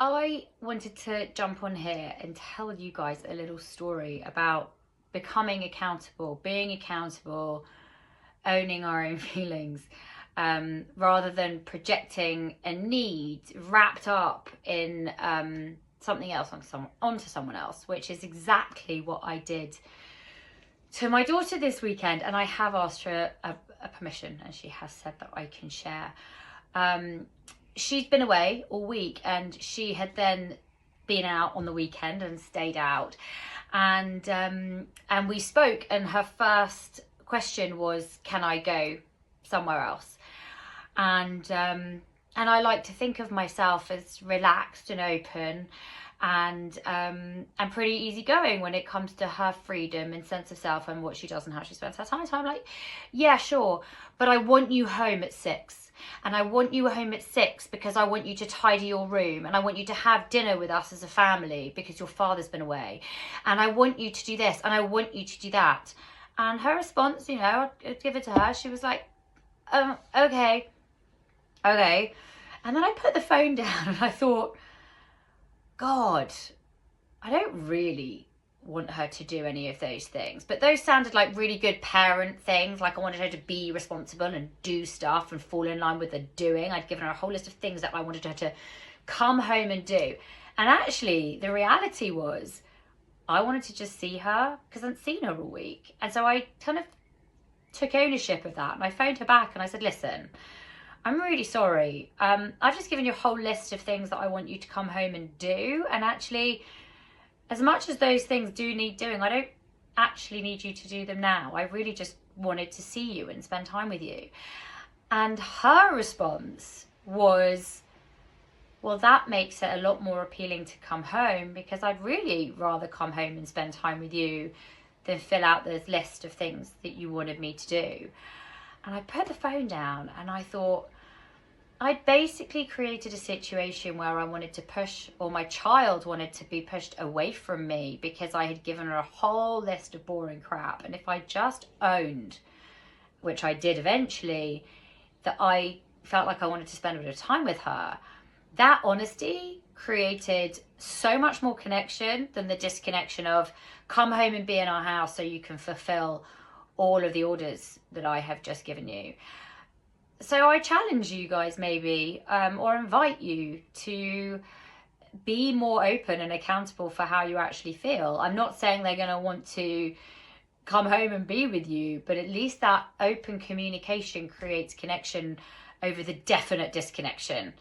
I wanted to jump on here and tell you guys a little story about becoming accountable, being accountable, owning our own feelings, rather than projecting a need wrapped up in something else onto someone else, which is exactly what I did to my daughter this weekend. And I have asked her a permission, and she has said that I can share. Um, she's been away all week, and she had then been out on the weekend and stayed out, and we spoke, and her first question was, can I go somewhere else? And I like to think of myself as relaxed and open, and pretty easygoing when it comes to her freedom and sense of self and what she does and how she spends her time. So I'm like, yeah, sure, but I want you home at 6. And I want you home at 6 because I want you to tidy your room, and I want you to have dinner with us as a family because your father's been away, and I want you to do this, and I want you to do that. And her response, I'd give it to her. She was like, okay, okay. And then I put the phone down and I thought, God, I don't really want her to do any of those things. But those sounded like really good parent things. Like I wanted her to be responsible and do stuff and fall in line with the doing. I'd given her a whole list of things that I wanted her to come home and do. And actually, the reality was I wanted to just see her because I hadn't seen her all week. And so I kind of took ownership of that. And I phoned her back and I said, listen, I'm really sorry. I've just given you a whole list of things that I want you to come home and do. And actually, as much as those things do need doing, I don't actually need you to do them now. I really just wanted to see you and spend time with you. And her response was, well, that makes it a lot more appealing to come home because I'd really rather come home and spend time with you than fill out this list of things that you wanted me to do. And I put the phone down and I thought, I'd basically created a situation where I wanted to push, or my child wanted to be pushed away from me because I had given her a whole list of boring crap. And if I just owned, which I did eventually, that I felt like I wanted to spend a bit of time with her, that honesty created so much more connection than the disconnection of come home and be in our house so you can fulfill all of the orders that I have just given you. So I challenge you guys maybe, or invite you to be more open and accountable for how you actually feel. I'm not saying they're going to want to come home and be with you, but at least that open communication creates connection over the definite disconnection